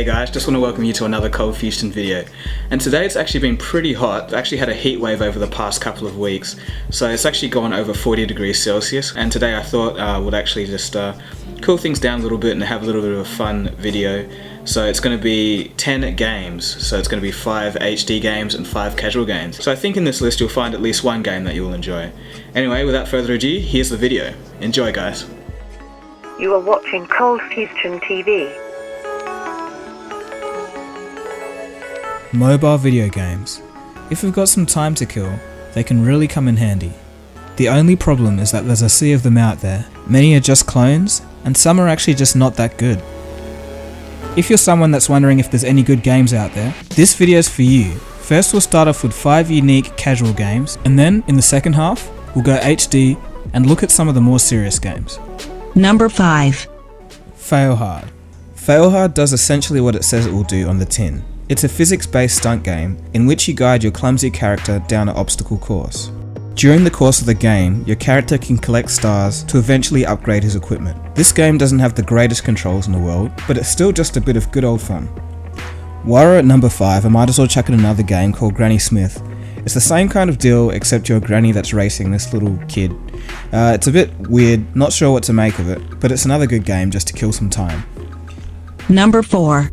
Hey guys, just want to welcome you to another ColdfusTion video. And today it's actually been pretty hot. I've actually had a heat wave over the past couple of weeks. So it's actually gone over 40 degrees Celsius. And today I thought I would actually just cool things down a little bit and have a little bit of a fun video. So it's going to be 10 games. So it's going to be 5 HD games and 5 casual games. So I think in this list you'll find at least one game that you will enjoy. Anyway, without further ado, here's the video. Enjoy guys. You are watching ColdfusTion TV. Mobile video games. If we've got some time to kill, they can really come in handy. The only problem is that there's a sea of them out there. Many are just clones, and some are actually just not that good. If you're someone that's wondering if there's any good games out there, this video's for you. First we'll start off with 5 unique casual games, and then in the second half, we'll go HD and look at some of the more serious games. Number 5. Fail Hard. Fail Hard does essentially what it says it will do on the tin. It's a physics-based stunt game in which you guide your clumsy character down an obstacle course. During the course of the game, your character can collect stars to eventually upgrade his equipment. This game doesn't have the greatest controls in the world, but it's still just a bit of good old fun. While we're at number 5, I might as well chuck in another game called Granny Smith. It's the same kind of deal, except you're a granny that's racing this little kid. It's a bit weird, not sure what to make of it, but it's another good game just to kill some time. Number 4.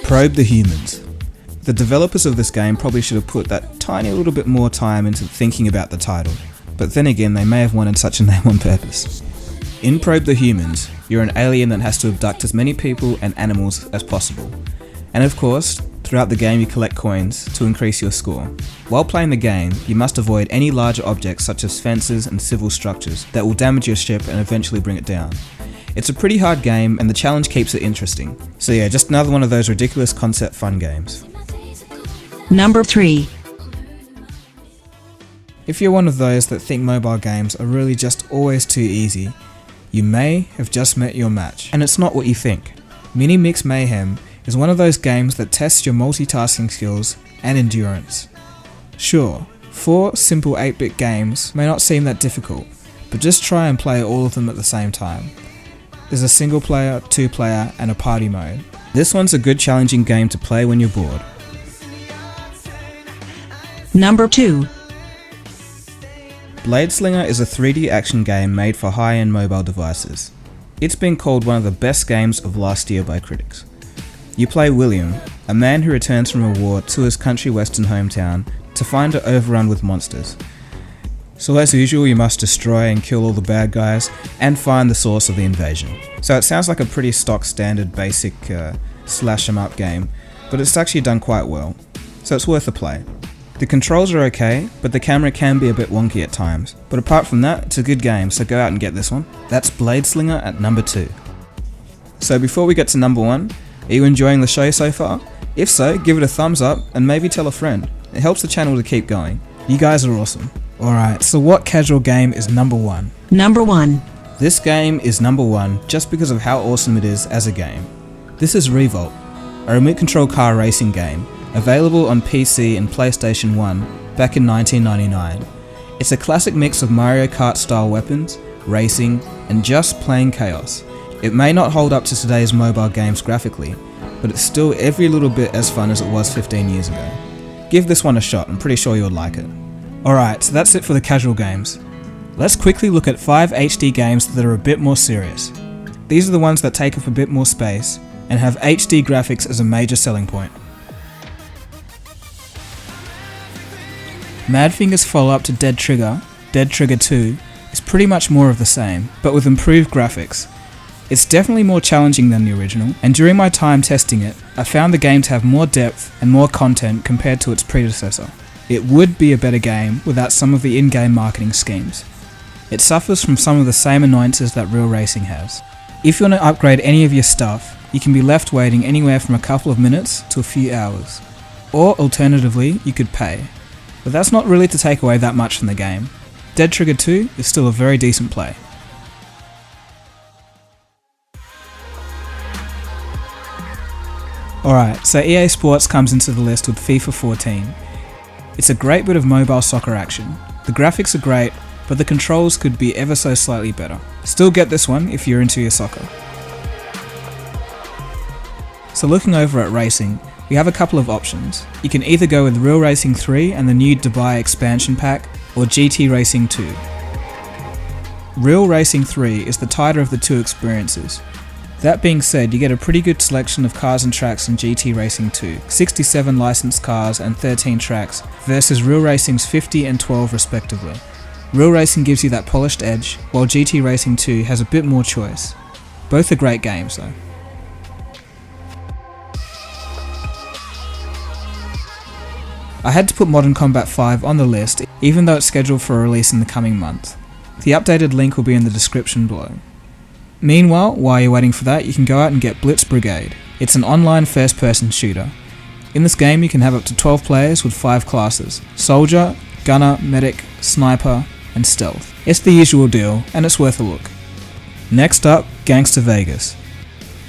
Probe the Humans. The developers of this game probably should have put that tiny little bit more time into thinking about the title, but then again they may have wanted such a name on purpose. In Probe the Humans, you're an alien that has to abduct as many people and animals as possible. And of course, throughout the game you collect coins to increase your score. While playing the game, you must avoid any larger objects such as fences and civil structures that will damage your ship and eventually bring it down. It's a pretty hard game and the challenge keeps it interesting. So yeah, just another one of those ridiculous concept fun games. Number 3. If you're one of those that think mobile games are really just always too easy, you may have just met your match. And it's not what you think. Mini Mix Mayhem is one of those games that tests your multitasking skills and endurance. Sure, 4 simple 8-bit games may not seem that difficult, but just try and play all of them at the same time. There's a single player, 2 player, and a party mode. This one's a good challenging game to play when you're bored. Number 2. Blade Slinger is a 3D action game made for high-end mobile devices. It's been called one of the best games of last year by critics. You play William, a man who returns from a war to his country western hometown to find it overrun with monsters. So as usual, you must destroy and kill all the bad guys and find the source of the invasion. So it sounds like a pretty stock standard basic slash 'em up game, but it's actually done quite well, so it's worth a play. The controls are okay, but the camera can be a bit wonky at times, but apart from that, it's a good game, so go out and get this one. That's Blade Slinger at number 2. So before we get to number 1, are you enjoying the show so far? If so, give it a thumbs up and maybe tell a friend. It helps the channel to keep going. You guys are awesome. Alright, so what casual game is number 1? Number 1. This game is number 1 just because of how awesome it is as a game. This is Revolt, a remote control car racing game, available on PC and PlayStation 1 back in 1999. It's a classic mix of Mario Kart style weapons, racing, and just plain chaos. It may not hold up to today's mobile games graphically, but it's still every little bit as fun as it was 15 years ago. Give this one a shot, I'm pretty sure you'll like it. Alright, so that's it for the casual games. Let's quickly look at 5 HD games that are a bit more serious. These are the ones that take up a bit more space and have HD graphics as a major selling point. Madfinger's follow-up to Dead Trigger 2, is pretty much more of the same, but with improved graphics. It's definitely more challenging than the original, and during my time testing it, I found the game to have more depth and more content compared to its predecessor. It would be a better game without some of the in-game marketing schemes. It suffers from some of the same annoyances that real racing has. If you want to upgrade any of your stuff, you can be left waiting anywhere from a couple of minutes to a few hours. Or alternatively, you could pay. But that's not really to take away that much from the game. Dead Trigger 2 is still a very decent play. Alright, so EA Sports comes into the list with FIFA 14. It's a great bit of mobile soccer action. The graphics are great, but the controls could be ever so slightly better. Still get this one if you're into your soccer. So looking over at racing, we have a couple of options. You can either go with Real Racing 3 and the new Dubai expansion pack, or GT Racing 2. Real Racing 3 is the tighter of the two experiences. That being said, you get a pretty good selection of cars and tracks in GT Racing 2, 67 licensed cars and 13 tracks, versus Real Racing's 50 and 12 respectively. Real Racing gives you that polished edge, while GT Racing 2 has a bit more choice. Both are great games though. I had to put Modern Combat 5 on the list, even though it's scheduled for a release in the coming month. The updated link will be in the description below. Meanwhile, while you're waiting for that, you can go out and get Blitz Brigade. It's an online first-person shooter. In this game you can have up to 12 players with 5 classes: Soldier, Gunner, Medic, Sniper, and Stealth. It's the usual deal, and it's worth a look. Next up, Gangstar Vegas.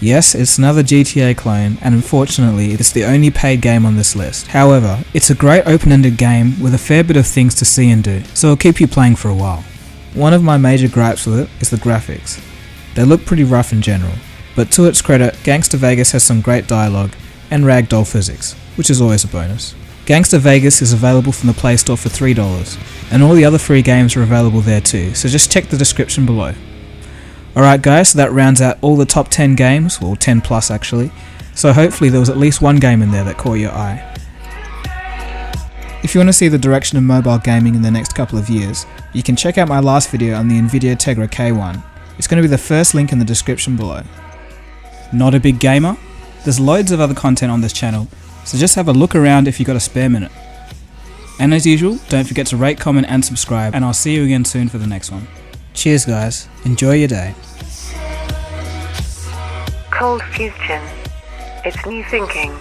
Yes, it's another GTA clone, and unfortunately it's the only paid game on this list. However, it's a great open-ended game with a fair bit of things to see and do, so it'll keep you playing for a while. One of my major gripes with it is the graphics. They look pretty rough in general, but to its credit, Gangstar Vegas has some great dialogue and ragdoll physics, which is always a bonus. Gangstar Vegas is available from the Play Store for $3, and all the other free games are available there too, so just check the description below. Alright guys, so that rounds out all the top 10 games, well 10 plus actually, so hopefully there was at least one game in there that caught your eye. If you want to see the direction of mobile gaming in the next couple of years, you can check out my last video on the Nvidia Tegra K1. It's going to be the first link in the description below. Not a big gamer? There's loads of other content on this channel, so just have a look around if you've got a spare minute. And as usual, don't forget to rate, comment and subscribe, and I'll see you again soon for the next one. Cheers guys, enjoy your day. ColdfusTion. It's new thinking.